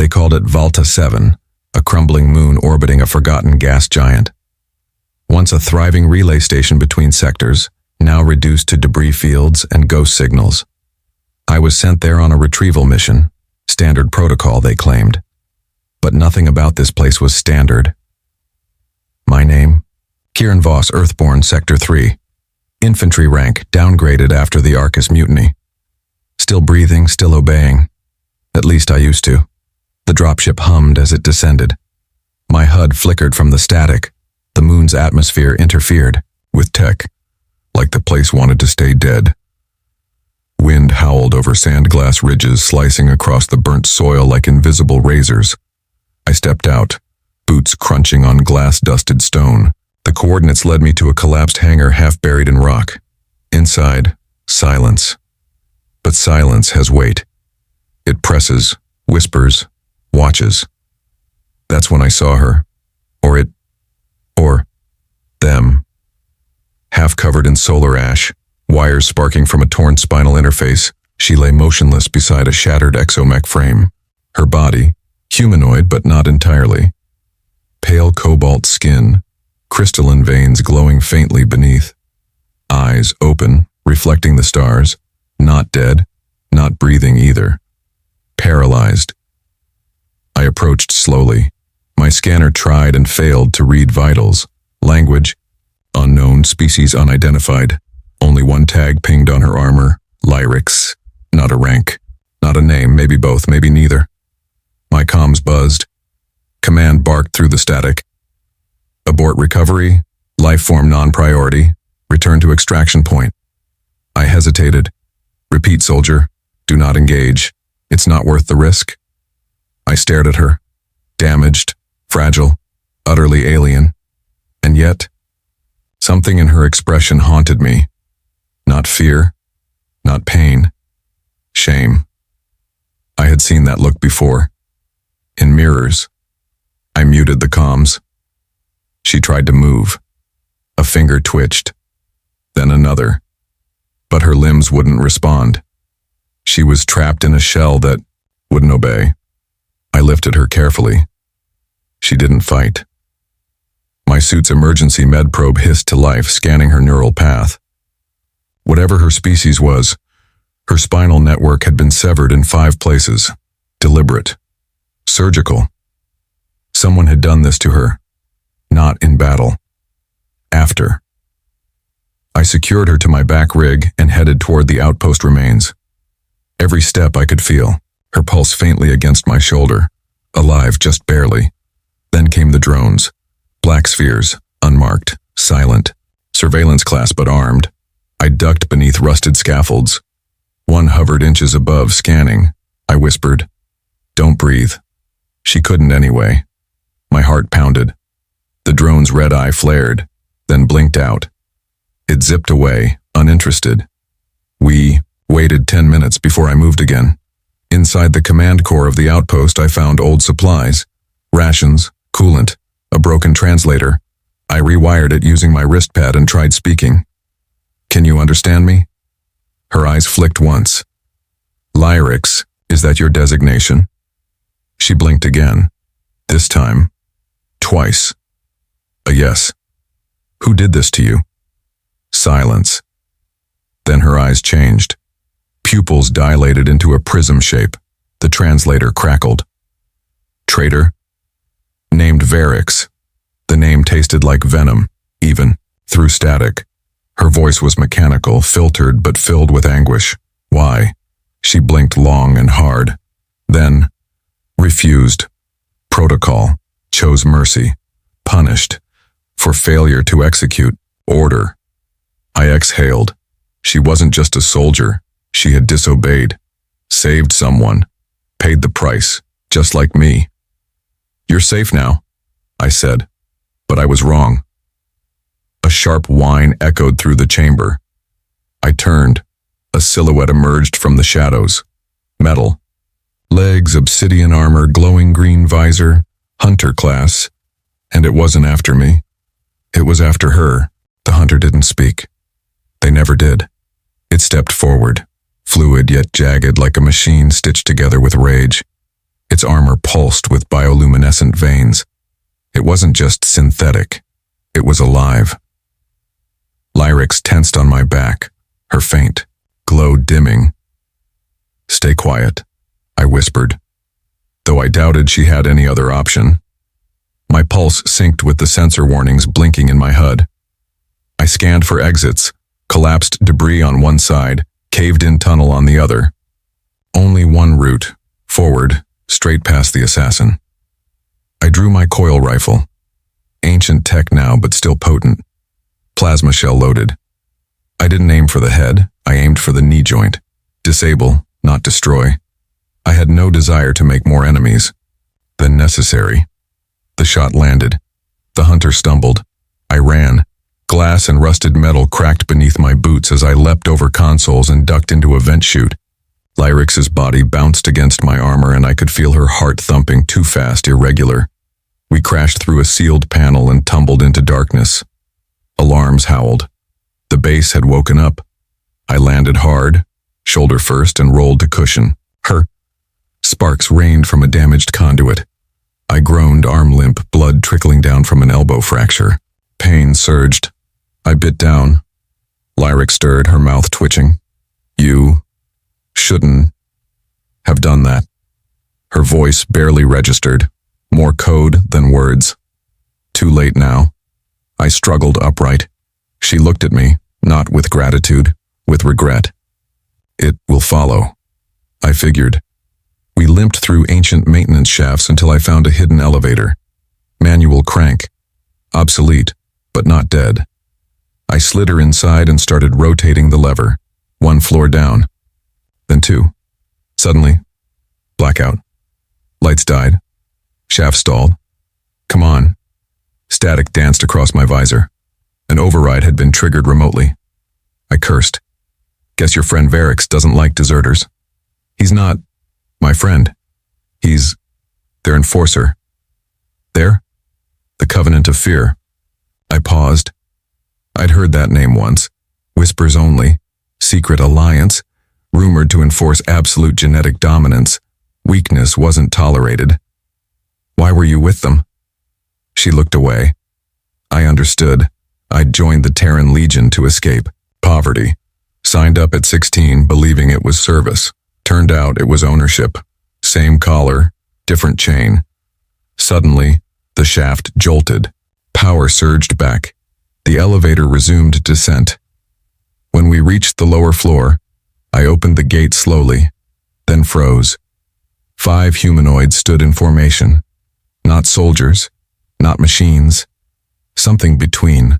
They called it Volta 7, a crumbling moon orbiting a forgotten gas giant. Once a thriving relay station between sectors, now reduced to debris fields and ghost signals. I was sent there on a retrieval mission, standard protocol, they claimed. But nothing about this place was standard. My name? Kieran Voss, Earthborn, Sector 3. Infantry rank, downgraded after the Arcus mutiny. Still breathing, still obeying. At least I used to. The dropship hummed as it descended. My HUD flickered from the static. The moon's atmosphere interfered with tech, like the place wanted to stay dead. Wind howled over sand-glass ridges, slicing across the burnt soil like invisible razors. I stepped out, boots crunching on glass-dusted stone. The coordinates led me to a collapsed hangar half buried in rock. Inside, silence. But silence has weight. It presses, whispers, watches. That's when I saw her. Or them. Half covered in solar ash, wires sparking from a torn spinal interface, she lay motionless beside a shattered exomech frame. Her body, humanoid but not entirely. Pale cobalt skin, crystalline veins glowing faintly beneath. Eyes open, reflecting the stars. Not dead, not breathing either. Paralyzed. I approached slowly. My scanner tried and failed to read vitals. Language, unknown, species unidentified. Only one tag pinged on her armor, Lyrics. Not a rank, not a name, maybe both, maybe neither. My comms buzzed. Command barked through the static. Abort recovery, lifeform non-priority, return to extraction point. I hesitated. Repeat, soldier, do not engage. It's not worth the risk. I stared at her. Damaged, fragile, utterly alien. And yet, something in her expression haunted me. Not fear, not pain, shame. I had seen that look before. In mirrors. I muted the comms. She tried to move. A finger twitched. Then another. But her limbs wouldn't respond. She was trapped in a shell that wouldn't obey. I lifted her carefully. She didn't fight. My suit's emergency med probe hissed to life, scanning her neural path. Whatever her species was, her spinal network had been severed in 5 places. Deliberate. Surgical. Someone had done this to her. Not in battle. After. I secured her to my back rig and headed toward the outpost remains. Every step I could feel, her pulse faintly against my shoulder. Alive, just barely. Then came the drones. Black spheres, unmarked, silent. Surveillance class but armed. I ducked beneath rusted scaffolds. One hovered inches above, scanning. I whispered, "Don't breathe." She couldn't anyway. My heart pounded. The drone's red eye flared, then blinked out. It zipped away, uninterested. We waited 10 minutes before I moved again. Inside the command core of the outpost, I found old supplies. Rations, coolant, a broken translator. I rewired it using my wrist pad and tried speaking. "Can you understand me?" Her eyes flicked once. "Lyrics, is that your designation?" She blinked again. This time, twice. A yes. "Who did this to you?" Silence. Then her eyes changed. Pupils dilated into a prism shape. The translator crackled. "Traitor?" "Named Varix." The name tasted like venom, even, through static. Her voice was mechanical, filtered but filled with anguish. "Why?" She blinked long and hard. Then, refused. Protocol. Chose mercy. Punished. For failure to execute. Order. I exhaled. She wasn't just a soldier. She had disobeyed. Saved someone. Paid the price. Just like me. "You're safe now," I said. But I was wrong. A sharp whine echoed through the chamber. I turned. A silhouette emerged from the shadows. Metal. Legs, obsidian armor, glowing green visor, hunter class. And it wasn't after me. It was after her. The hunter didn't speak. They never did. It stepped forward, fluid yet jagged like a machine stitched together with rage. Its armor pulsed with bioluminescent veins. It wasn't just synthetic. It was alive. Lyrix tensed on my back, her faint glow dimming. "Stay quiet," I whispered, though I doubted she had any other option. My pulse synced with the sensor warnings blinking in my HUD. I scanned for exits, collapsed debris on one side, caved-in tunnel on the other. Only one route, forward, straight past the assassin. I drew my coil rifle. Ancient tech now, but still potent. Plasma shell loaded. I didn't aim for the head, I aimed for the knee joint. Disable, not destroy. I had no desire to make more enemies than necessary. The shot landed. The hunter stumbled. I ran. Glass and rusted metal cracked beneath my boots as I leapt over consoles and ducked into a vent chute. Lyrix's body bounced against my armor and I could feel her heart thumping too fast, irregular. We crashed through a sealed panel and tumbled into darkness. Alarms howled. The base had woken up. I landed hard, shoulder first, and rolled to cushion. Sparks rained from a damaged conduit. I groaned, arm limp, blood trickling down from an elbow fracture. Pain surged. I bit down. Lyrix stirred, her mouth twitching. "You shouldn't have done that." Her voice barely registered. More code than words. Too late now. I struggled upright. She looked at me, not with gratitude, with regret. "It will follow," I figured. We limped through ancient maintenance shafts until I found a hidden elevator. Manual crank. Obsolete, but not dead. I slid her inside and started rotating the lever. One floor down. Then two. Suddenly, blackout. Lights died. Shaft stalled. "Come on." Static danced across my visor. An override had been triggered remotely. I cursed. "Guess your friend Varix doesn't like deserters." "He's not my friend. He's their enforcer." "There? The Covenant of Fear." I paused. I'd heard that name once. Whispers only. Secret alliance. Rumored to enforce absolute genetic dominance. Weakness wasn't tolerated. "Why were you with them?" She looked away. I understood. I'd joined the Terran Legion to escape poverty. Signed up at 16, believing it was service. Turned out it was ownership. Same collar, different chain. Suddenly, the shaft jolted. Power surged back. The elevator resumed descent. When we reached the lower floor, I opened the gate slowly, then froze. 5 humanoids stood in formation. Not soldiers, not machines, something between.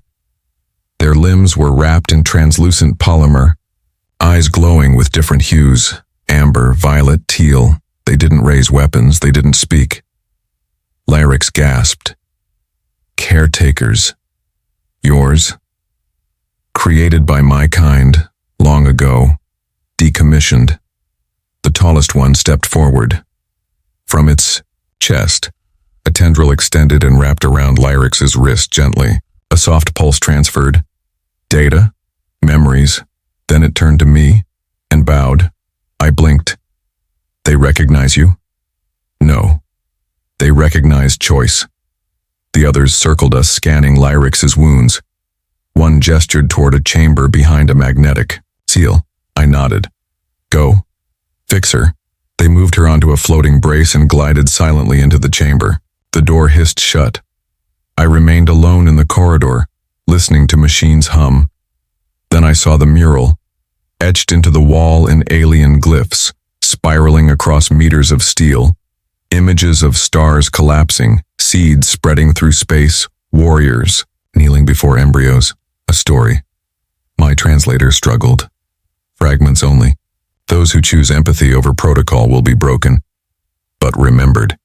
Their limbs were wrapped in translucent polymer, eyes glowing with different hues, amber, violet, teal. They didn't raise weapons, they didn't speak. Lyrix gasped. "Caretakers. Yours? Created by my kind, long ago. Decommissioned." The tallest one stepped forward. From its chest, a tendril extended and wrapped around Lyrix's wrist gently. A soft pulse transferred. Data, memories. Then it turned to me and bowed. I blinked. "They recognize you?" "No. They recognize choice." The others circled us, scanning Lyrix's wounds. One gestured toward a chamber behind a magnetic seal. I nodded. "Go. Fix her." They moved her onto a floating brace and glided silently into the chamber. The door hissed shut. I remained alone in the corridor, listening to machines hum. Then I saw the mural, etched into the wall in alien glyphs, spiraling across meters of steel. Images of stars collapsing, seeds spreading through space, warriors kneeling before embryos. A story. My translator struggled. Fragments only. Those who choose empathy over protocol will be broken. But remembered.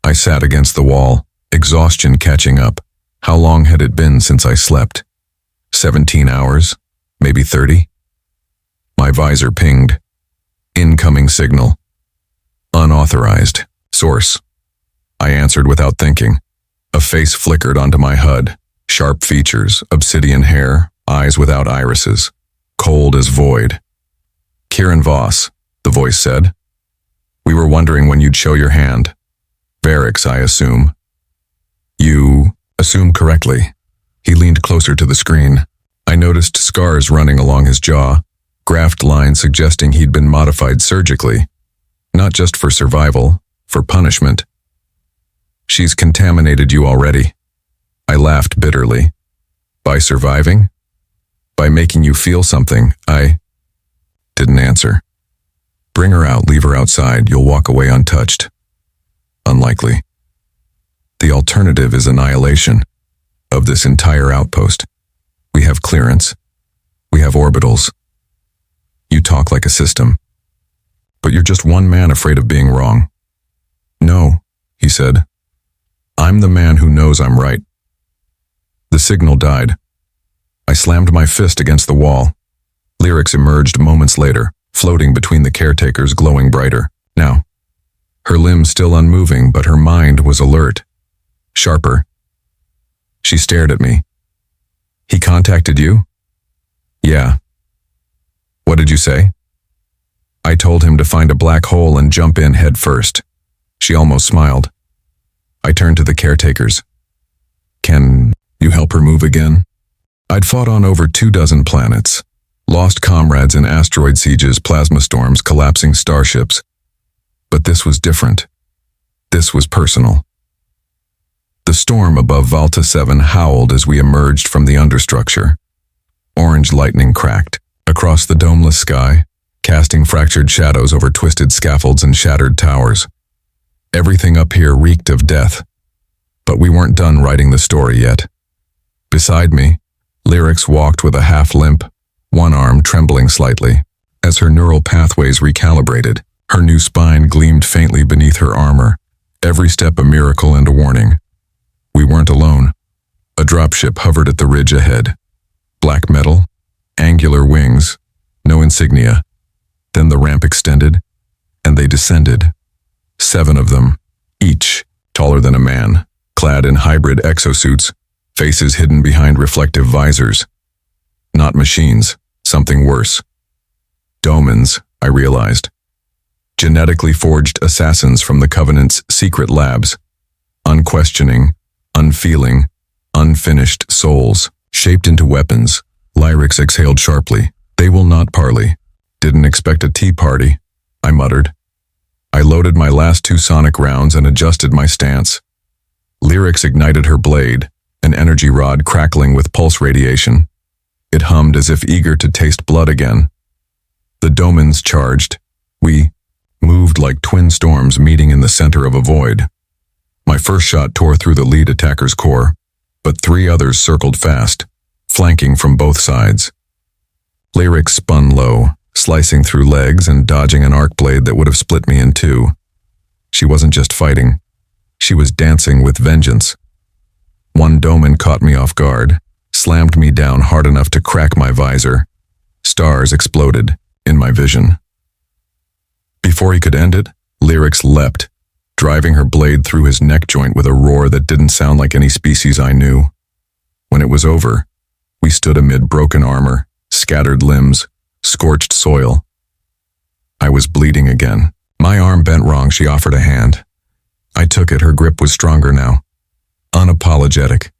I sat against the wall, exhaustion catching up. How long had it been since I slept? 17 hours? Maybe 30? My visor pinged. Incoming signal. Unauthorized. Source. I answered without thinking. A face flickered onto my HUD. Sharp features, obsidian hair, eyes without irises. Cold as void. "Kieran Voss," the voice said. We were wondering when you'd show your hand. Varix, I assume. You assume correctly. He leaned closer to the screen. I noticed scars running along his jaw, graft lines suggesting he'd been modified surgically. Not just for survival, for punishment. She's contaminated you already. I laughed bitterly. By surviving? By making you feel something. I didn't answer. Bring her out, leave her outside, you'll walk away untouched. Unlikely. The alternative is annihilation of this entire outpost. We have clearance. We have orbitals. You talk like a system. But you're just one man afraid of being wrong. No, he said. I'm the man who knows I'm right. The signal died. I slammed my fist against the wall. Lyrics emerged moments later, floating between the caretakers, glowing brighter. Now, her limbs still unmoving, but her mind was alert. Sharper. She stared at me. He contacted you? Yeah. What did you say? I told him to find a black hole and jump in head first. She almost smiled. I turned to the caretakers. Can you help her move again? I'd fought on over 24 planets, lost comrades in asteroid sieges, plasma storms, collapsing starships. But this was different. This was personal. The storm above Valta 7 howled as we emerged from the understructure. Orange lightning cracked across the domeless sky, casting fractured shadows over twisted scaffolds and shattered towers. Everything up here reeked of death. But we weren't done writing the story yet. Beside me, Lyrics walked with a half-limp, one arm trembling slightly. As her neural pathways recalibrated, her new spine gleamed faintly beneath her armor, every step a miracle and a warning. We weren't alone. A dropship hovered at the ridge ahead. Black metal, angular wings, no insignia. Then the ramp extended, and they descended. 7 of them, each taller than a man, clad in hybrid exosuits, faces hidden behind reflective visors. Not machines, something worse. Domans, I realized. Genetically forged assassins from the Covenant's secret labs. Unquestioning, unfeeling, unfinished souls, shaped into weapons. Lyrics exhaled sharply. They will not parley. Didn't expect a tea party, I muttered. I loaded my last 2 sonic rounds and adjusted my stance. Lyrics ignited her blade, an energy rod crackling with pulse radiation. It hummed as if eager to taste blood again. The Domans charged. We moved like twin storms meeting in the center of a void. My first shot tore through the lead attacker's core, but 3 others circled fast, flanking from both sides. Lyrics spun low, slicing through legs and dodging an arc blade that would have split me in 2. She wasn't just fighting. She was dancing with vengeance. One Doman caught me off guard, slammed me down hard enough to crack my visor. Stars exploded in my vision. Before he could end it, Lyrics leapt, driving her blade through his neck joint with a roar that didn't sound like any species I knew. When it was over, we stood amid broken armor, scattered limbs, scorched soil. I was bleeding again. My arm bent wrong. She offered a hand. I took it. Her grip was stronger now. Unapologetic.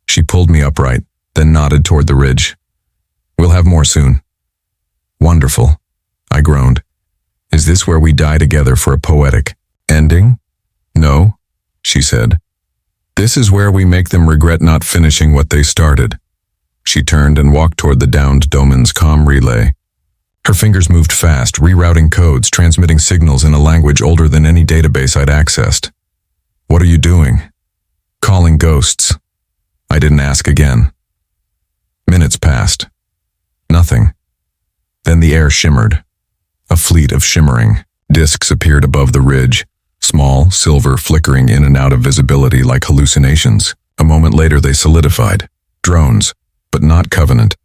She pulled me upright, then nodded toward the ridge. We'll have more soon. Wonderful, I groaned. Is this where we die together for a poetic ending? No, she said. This is where we make them regret not finishing what they started. She turned and walked toward the downed Doman's comm relay. Her fingers moved fast, rerouting codes, transmitting signals in a language older than any database I'd accessed. What are you doing? Calling ghosts. I didn't ask again. Minutes passed. Nothing. Then the air shimmered. A fleet of shimmering disks appeared above the ridge, small, silver, flickering in and out of visibility like hallucinations. A moment later they solidified. Drones, but not Covenant.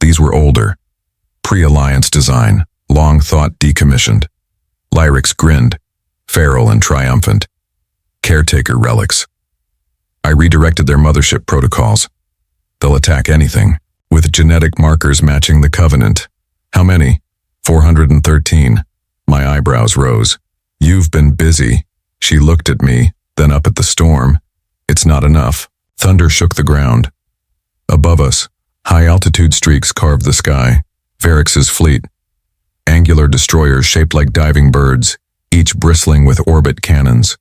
These were older. Pre-Alliance design, long thought decommissioned. Lyrics grinned, feral and triumphant. Caretaker relics. I redirected their mothership protocols. They'll attack anything, with genetic markers matching the Covenant. How many? 413. My eyebrows rose. You've been busy. She looked at me, then up at the storm. It's not enough. Thunder shook the ground. Above us, high-altitude streaks carved the sky. Varix's fleet. Angular destroyers shaped like diving birds, each bristling with orbit cannons.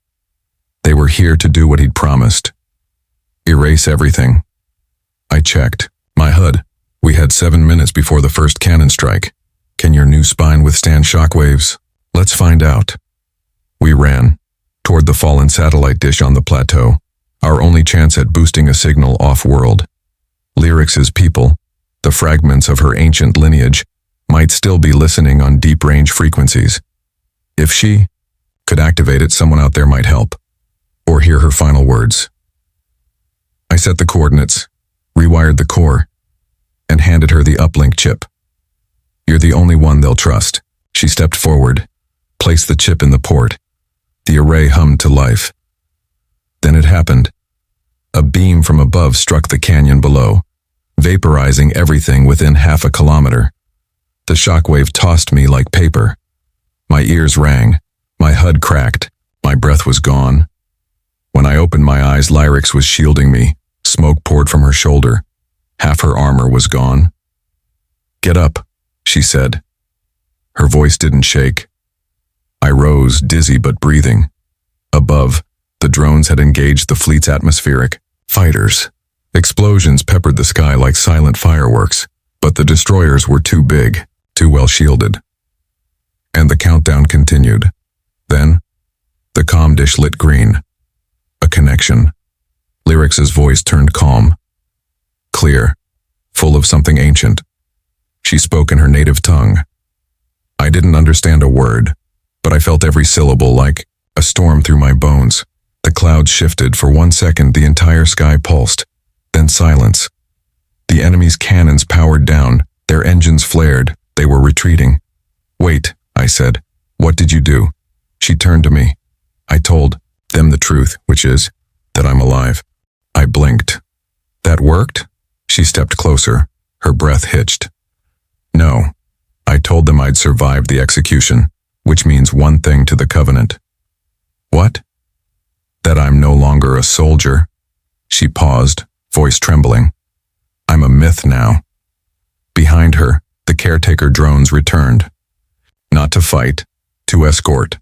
They were here to do what he'd promised. Erase everything. I checked. My HUD. We had 7 minutes before the first cannon strike. Can your new spine withstand shockwaves? Let's find out. We ran toward the fallen satellite dish on the plateau, our only chance at boosting a signal off-world. Lyrix's people, the fragments of her ancient lineage, might still be listening on deep-range frequencies. If she could activate it, someone out there might help, or hear her final words. I set the coordinates, rewired the core, and handed her the uplink chip. You're the only one they'll trust. She stepped forward, placed the chip in the port. The array hummed to life. Then it happened. A beam from above struck the canyon below, vaporizing everything within half a kilometer. The shockwave tossed me like paper. My ears rang, my HUD cracked, my breath was gone. When I opened my eyes, Lyrix was shielding me. Smoke poured from her shoulder. Half her armor was gone. Get up, she said. Her voice didn't shake. I rose, dizzy but breathing. Above, the drones had engaged the fleet's atmospheric fighters. Explosions peppered the sky like silent fireworks, but the destroyers were too big, too well shielded. And the countdown continued. Then, the comm dish lit green. A connection. Lyrix's voice turned calm. Clear, full of something ancient. She spoke in her native tongue. I didn't understand a word, but I felt every syllable like a storm through my bones. The clouds shifted. For 1 second, the entire sky pulsed. Then silence. The enemy's cannons powered down. Their engines flared. They were retreating. Wait, I said. What did you do? She turned to me. I told them the truth, which is that I'm alive. I blinked. That worked? She stepped closer. Her breath hitched. No. I told them I'd survived the execution, which means one thing to the Covenant. What? That I'm no longer a soldier. She paused, voice trembling. I'm a myth now. Behind her, the caretaker drones returned. Not to fight, to escort.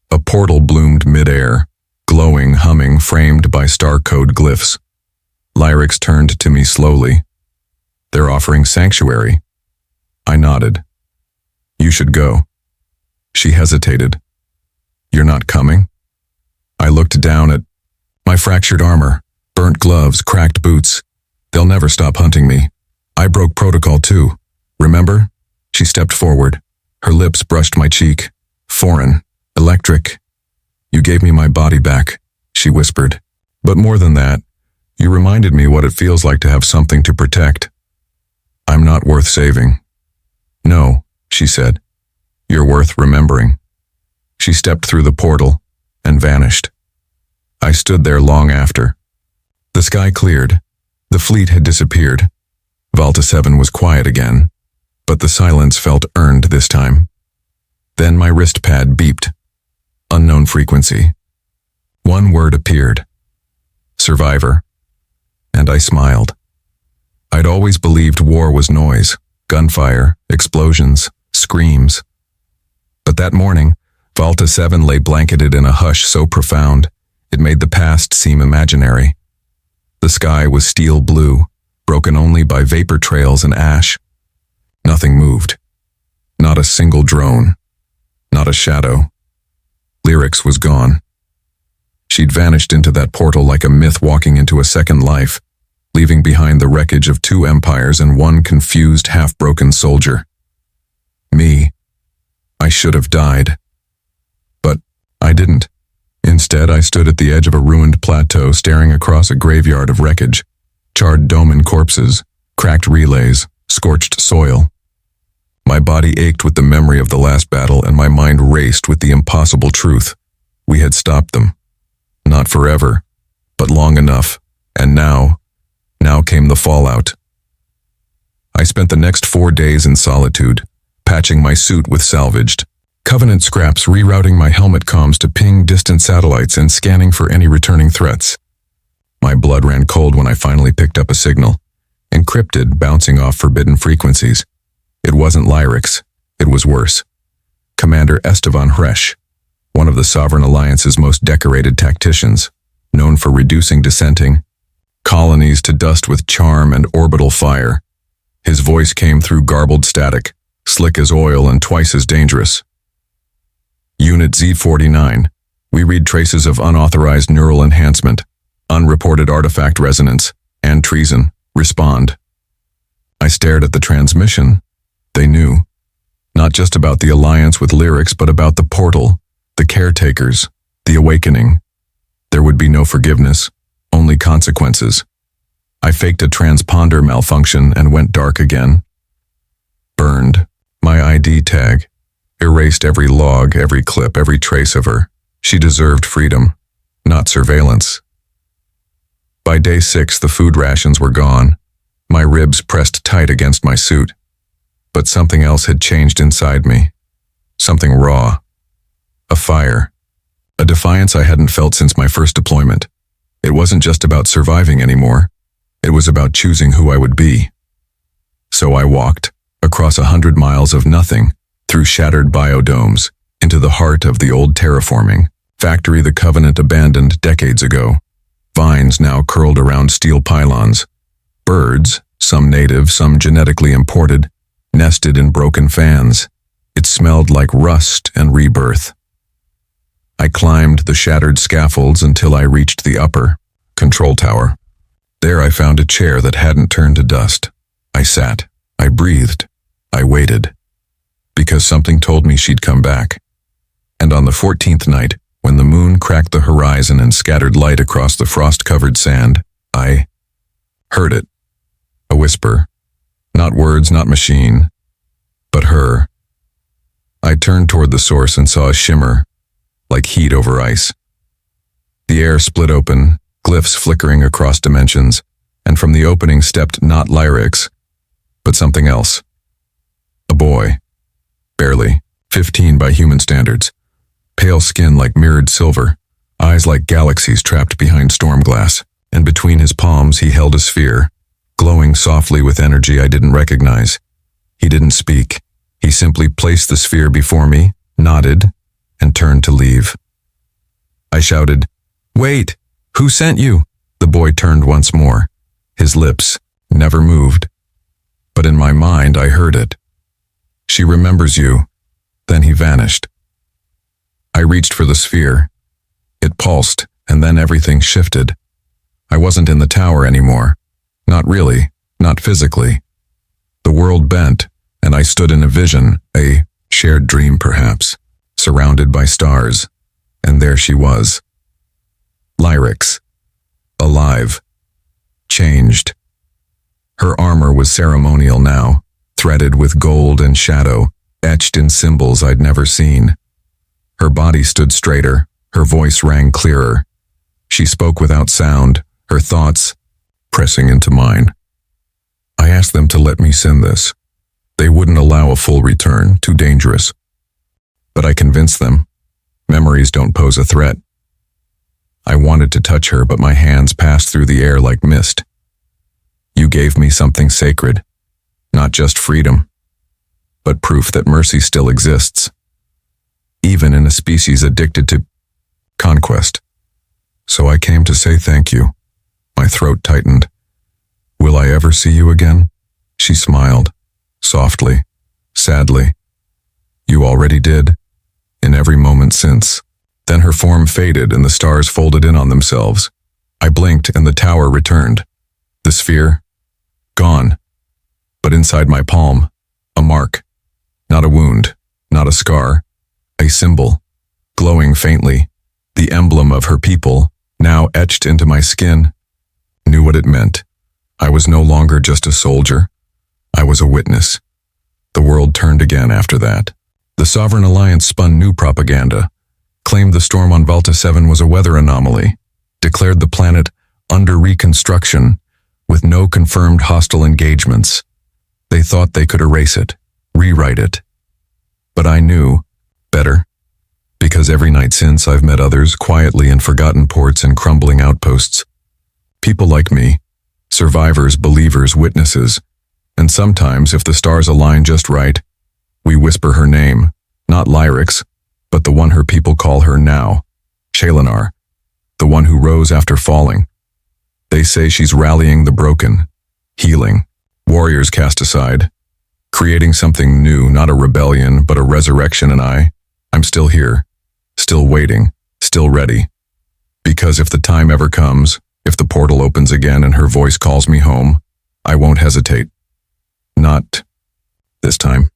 A portal bloomed midair, glowing, humming, framed by star code glyphs. Lyrix turned to me slowly. They're offering sanctuary. I nodded. You should go. She hesitated. You're not coming? I looked down at my fractured armor, burnt gloves, cracked boots. They'll never stop hunting me. I broke protocol too. Remember? She stepped forward. Her lips brushed my cheek. Foreign. Electric. You gave me my body back, she whispered. But more than that, you reminded me what it feels like to have something to protect. I'm not worth saving. No, she said. You're worth remembering. She stepped through the portal and vanished. I stood there long after. The sky cleared. The fleet had disappeared. Volta 7 was quiet again, but the silence felt earned this time. Then my wrist pad beeped. Unknown frequency. One word appeared. Survivor. And I smiled. I'd always believed war was noise, gunfire, explosions, screams. But that morning, Volta 7 lay blanketed in a hush so profound, it made the past seem imaginary. The sky was steel blue, broken only by vapor trails and ash. Nothing moved. Not a single drone. Not a shadow. Lyrix was gone. She'd vanished into that portal like a myth walking into a second life, leaving behind the wreckage of 2 empires and 1 confused, half-broken soldier. Me. I should have died. But I didn't. Instead, I stood at the edge of a ruined plateau staring across a graveyard of wreckage, charred domen corpses, cracked relays, scorched soil. My body ached with the memory of the last battle and my mind raced with the impossible truth. We had stopped them. Not forever, but long enough, and now came the fallout. I spent the next 4 days in solitude, patching my suit with salvaged, Covenant scraps rerouting my helmet comms to ping distant satellites and scanning for any returning threats. My blood ran cold when I finally picked up a signal, encrypted, bouncing off forbidden frequencies. It wasn't lyrics, it was worse. Commander Estevan Hresh, one of the Sovereign Alliance's most decorated tacticians, known for reducing dissenting colonies to dust with charm and orbital fire. His voice came through garbled static, slick as oil and twice as dangerous. Unit Z49, we read traces of unauthorized neural enhancement, unreported artifact resonance, and treason. Respond. I stared at the transmission. They knew. Not just about the alliance with lyrics, but about the portal, the caretakers, the awakening. There would be no forgiveness, only consequences. I faked a transponder malfunction and went dark again. Burned. My ID tag. Erased every log, every clip, every trace of her. She deserved freedom, not surveillance. By day 6, the food rations were gone. My ribs pressed tight against my suit. But something else had changed inside me. Something raw. A fire. A defiance I hadn't felt since my first deployment. It wasn't just about surviving anymore. It was about choosing who I would be. So I walked, across 100 miles of nothing, through shattered biodomes, into the heart of the old terraforming factory the Covenant abandoned decades ago. Vines now curled around steel pylons. Birds, some native, some genetically imported, nested in broken fans. It smelled like rust and rebirth. I climbed the shattered scaffolds until I reached the upper control tower. There I found a chair that hadn't turned to dust. I sat. I breathed. I waited. Because something told me she'd come back. And on the 14th night, when the moon cracked the horizon and scattered light across the frost-covered sand, I heard it. A whisper. Not words, not machine, but her. I turned toward the source and saw a shimmer, like heat over ice. The air split open, glyphs flickering across dimensions, and from the opening stepped not lyrics, but something else. A boy. Barely, 15 by human standards. Pale skin like mirrored silver, eyes like galaxies trapped behind storm glass, and between his palms he held a sphere, glowing softly with energy I didn't recognize. He didn't speak. He simply placed the sphere before me, nodded, and turned to leave. I shouted, "Wait! Who sent you?" The boy turned once more. His lips never moved. But in my mind I heard it. "She remembers you." Then he vanished. I reached for the sphere. It pulsed, and then everything shifted. I wasn't in the tower anymore. Not really, not physically. The world bent, and I stood in a vision, a shared dream perhaps, surrounded by stars. And there she was. Lyrics. Alive. Changed. Her armor was ceremonial now, threaded with gold and shadow, etched in symbols I'd never seen. Her body stood straighter, her voice rang clearer. She spoke without sound, her thoughts pressing into mine. I asked them to let me send this. They wouldn't allow a full return, too dangerous. But I convinced them. Memories don't pose a threat. I wanted to touch her, but my hands passed through the air like mist. You gave me something sacred, not just freedom, but proof that mercy still exists, even in a species addicted to conquest. So I came to say thank you. My throat tightened. Will I ever see you again? She smiled, softly, sadly. You already did, in every moment since. Then her form faded and the stars folded in on themselves. I blinked and the tower returned. The sphere, gone. But inside my palm, a mark. Not a wound, not a scar. A symbol, glowing faintly. The emblem of her people, now etched into my skin. Knew what it meant. I was no longer just a soldier. I was a witness. The world turned again after that. The Sovereign Alliance spun new propaganda, claimed the storm on Volta 7 was a weather anomaly, declared the planet under reconstruction with no confirmed hostile engagements. They thought they could erase it, rewrite it. But I knew Better, because every night since I've met others quietly in forgotten ports and crumbling outposts. People like me, survivors, believers, witnesses, and sometimes, if the stars align just right, we whisper her name, not lyrics, but the one her people call her now, Shalinar, the one who rose after falling. They say she's rallying the broken, healing, warriors cast aside, creating something new, not a rebellion, but a resurrection, and I'm still here, still waiting, still ready. Because if the time ever comes, if the portal opens again and her voice calls me home, I won't hesitate. Not this time.